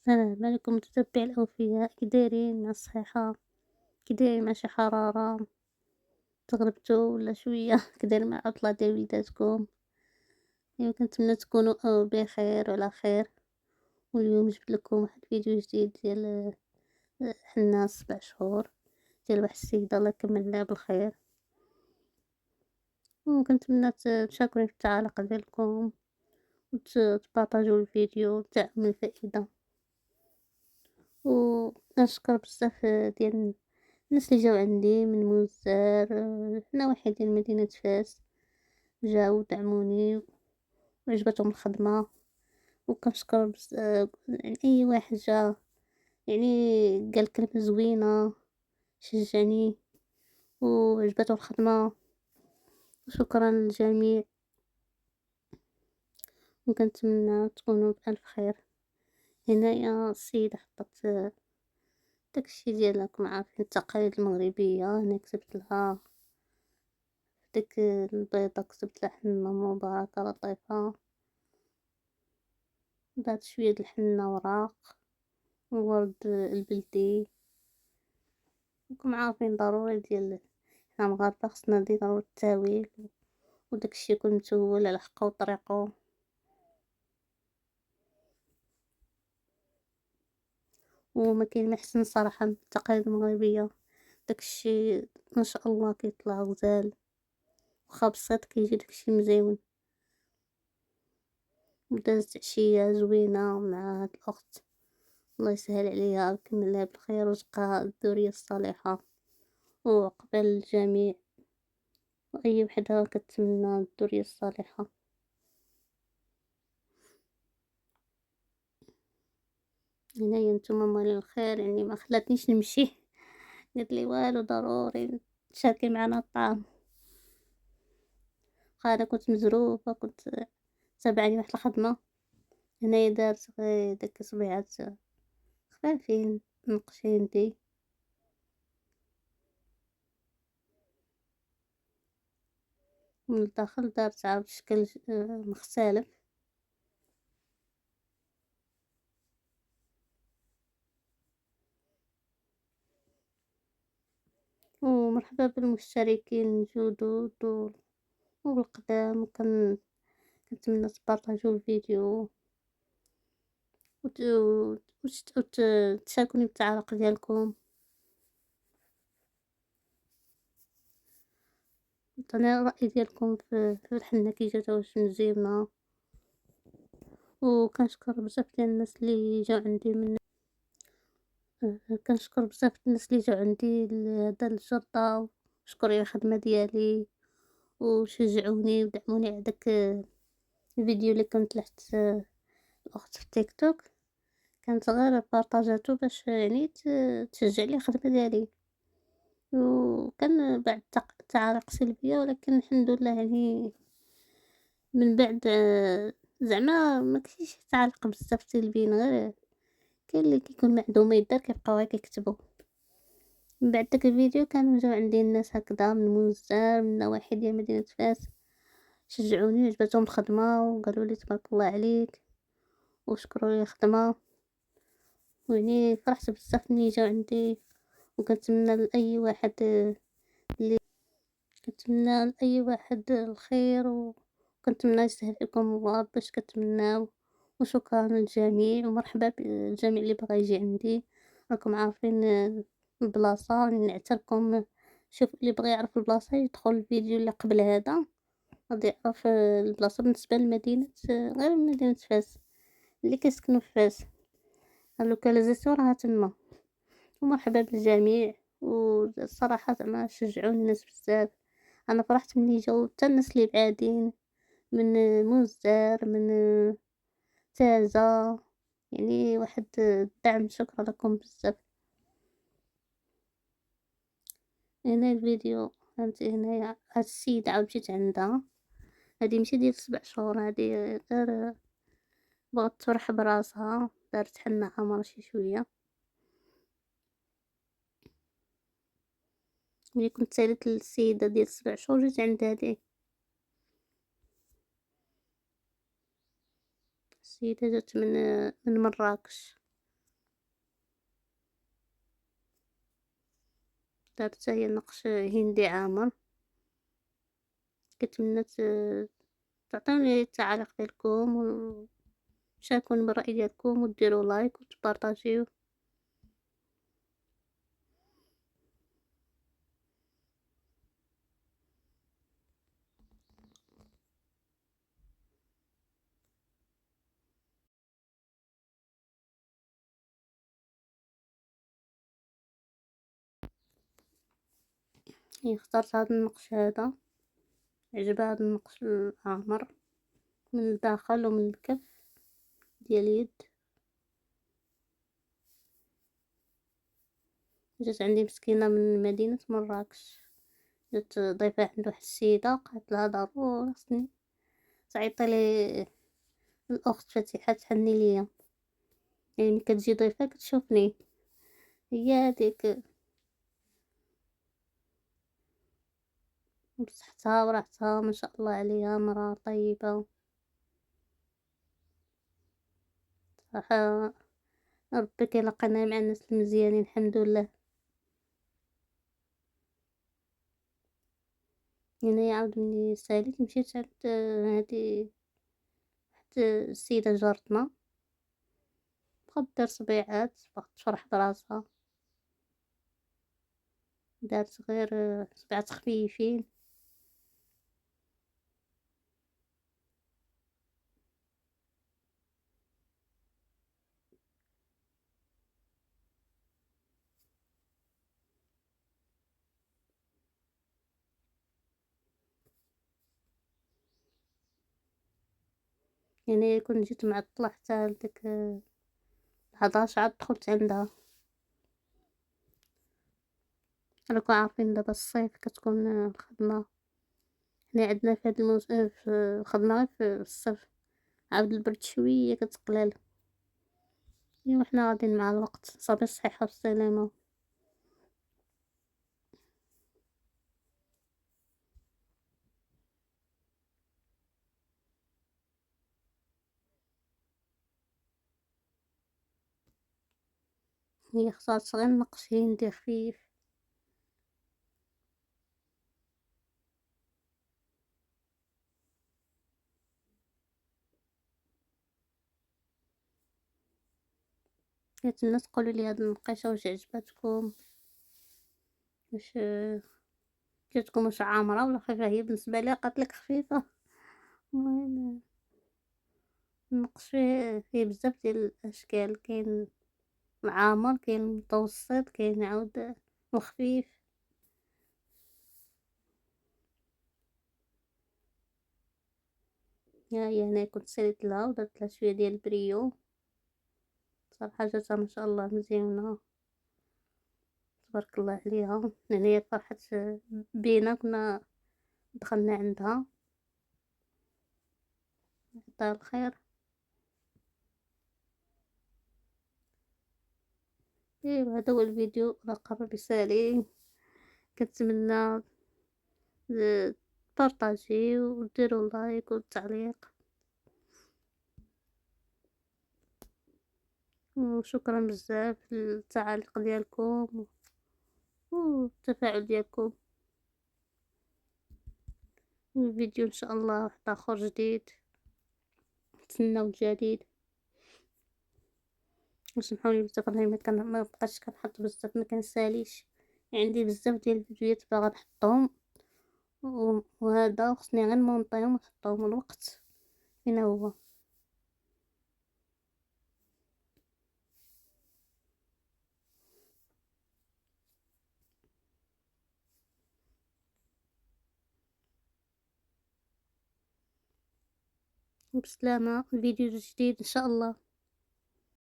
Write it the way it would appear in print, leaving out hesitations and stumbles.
السلام عليكم متتبعي الأوفياء، كي دايرين مع الصحيحة، كي دايرين مع شي حرارة، تغربتو ولا شوية كي دايرين مع العطلة ديال وليداتكم، كنتمنى تكونوا بخير وعلى خير. واليوم جبت لكم واحد الفيديو جديد ديال حنا 7 شهور ديال واحد السيدة الله يكمل ليها بالخير، وكنتمنى تشاركوني في التعاليق ديالكم تبارطاجيو الفيديو تاع من الفائدة. وكنشكر بزاف ديال الناس اللي جاو عندي من موزار نواحي ديال مدينة فاس، جاو دعموني وعجبتهم الخدمة، وكنشكر يعني أي واحد جا يعني قال كلمة زوينة شجعني وعجبته الخدمة، وشكرا للجميع، وكنتمنى تكونوا بألف خير. هنايا السيدة حطت داكشي ديال راكم عارفين التقاليد المغربية، هنا كتبت لها ديك البيضة كتبت لها حنة مباركة لطيفة، بعد شوية د الحنة وراق وورد البلدي، راكم عارفين ضروري ديال حنا مغاربة خصنا نديرو التاويل وداكشي يكون متول على حقه وطريقه. وما كاين ما احسن صراحة من التقاليد المغربية، داكشي ما شاء الله كيطلع غزال، واخا بسيط كيجي داكشي مزيون. ودازت عشية زوينة مع هاد الأخت، الله يسهل عليها ويكمل لها بالخير ويرزقها الذرية الصالحة، وعقبال الجميع وأي وحدة كتمنى الذرية الصالحة. هنايا نتوما موالين الخير، يعني ما خلاتنيش نمشي قالت لي والو ضروري تشاركي معنا الطعام، انا كنت مزروبة، كنت تابعني واحد الخدمة هنايا دارت غير داك صبيعات خفافين نقشين دي، من الداخل دارت عاود شكل مختلف. ومرحبا بالمشتركين الجدد والقدام، كنتمنى تبارطاجيو الفيديو تشاركوني بالتعليق ديالكم، عطوني الرأي ديالكم في الحنة كي جات واش مزيونة. وكنشكر بزاف ديال الناس اللي جاو عندي من كنشكر بزاف الناس اللي جاو عندي لهذا الجرده وشكروا على الخدمه ديالي وشجعوني ودعموني على داك الفيديو اللي كنت لحت الاخت في تيك توك، كانت غير بارطاجاتو باش يعني تشجع لي الخدمه ديالي، وكان بعد تعاليق سلبيه، ولكن الحمد لله يعني من بعد زعما ما كاينش تعاليق بزاف سلبيين، غير كاين اللي كيكون ما عندهم ما يدار كيبقاو غير كيكتبوا. من بعد داك الفيديو كانوا جاو عندي الناس هكذا من موزار من نواحي ديال مدينة فاس، شجعوني وعجبتهم الخدمة وقالوا لي تبارك الله عليك وشكروا لي الخدمة، ويعني فرحت بزاف ملي جاو عندي. وكنتمنى لاي واحد اللي كنتمنى لاي واحد الخير، وكنتمنى يسهل عليكم الله باش كتمناو. وشكرا للجميع ومرحبا بالجميع اللي بغى يجي عندي، راكم عارفين البلاصة راني نعتلكم. شوف اللي بغى يعرف البلاصة يدخل الفيديو اللي قبل هذا غادي يعرف البلاصة بالنسبة لمدينة غير مدينة فاس اللي كيسكنوا في فاس، اللوكاليزاسيون راها تما. ومرحبا بالجميع، والصراحة زعما شجعوني الناس بزاف، انا فرحت ملي جاو حتى الناس اللي بعادين من موزار من تازة، يعني واحد الدعم، شكرا لكم بزاف. هنا الفيديو هانتي هنايا هاد السيدة عاود مشيت عندها، هادي ماشي ديال 7 شهور، هادي غير بغات تفرح براسها، دارت حنة حمرا شي شوية. ملي كنت ساليت للسيدة ديال 7 شهور جيت عند هادي السيدة، جات من مراكش. دارت حتى هي نقش هندي عامر. كنتمنى تعطيوني التعاليق ديالكم وشاركوني بالرأي ديالكم وديروا لايك وتبارطاجيو. اخترت هذا النقش هذا، عجب هذا النقش الأعمر من الداخل ومن الكف ديال اليد. جات عندي مسكينة من مدينة مراكش، جات ضيفة عند واحد السيدة قالت لها ضروري خصني تعيطي لي الأخت فتيحة تحني ليا، يعني ملي كتجي ضيفة كتشوفني. هي هاديك مسحتها ورحتها ما شاء الله عليها مرأة طيبة صراحة. ربي كيلاقينا مع الناس المزيانين الحمد لله. هنايا عاود ملي ساليت مشيت عند هادي واحد السيدة جارتنا بغات دير صبيعات، بغات تفرح براسها، دارت غير صبيعات خفيفين. يعني كون جيت معطلة حتى لديك 11 عاد دخلت عندها. راكم عارفين دابا الصيف كتكون الخدمة، حنا عندنا في هاد في الخدمة غير في الصيف، عاود البرد شوية كتقلال. ايوا حنا غاديين مع الوقت، صافي الصحة والسلامة. هي اختارت غير نقش هندي خفيف. كنتمنى تقولوا لي هاد النقيشة واش عجبتكم، واش جاتكم واش عامرة ولا خفيفة. هي بالنسبة لي قالت لك خفيفة. المهم النقش فيه بزاف ديال الاشكال، كاين العامر كاين المتوسط كاين عاود الخفيف. هي هنا كنت ساليت لها ودرت لها شويه ديال البريو، صراحه جاتها ما شاء الله مزيانه تبارك الله عليها. يعني هي فرحت بينا، كنا دخلنا عندها يعطيها الخير. ايوا هذا هو الفيديو راه قرب يسالي. كنتمنى تبارطاجيو وديروا لايك والتعليق، وشكرا بزاف للتعاليق ديالكم والتفاعل ديالكم. الفيديو ان شاء الله واحد اخر جديد، نتسناو الجديد. وسمحولي بزاف راني ما بقاش كنحط بزاف، ما كنساليش، عندي بزاف ديال الفيديوهات باغا نحطهم وهذا خصني غير نمونطيهم ونحطهم. الوقت فين هو. وبسلامة الفيديو الجديد ان شاء الله.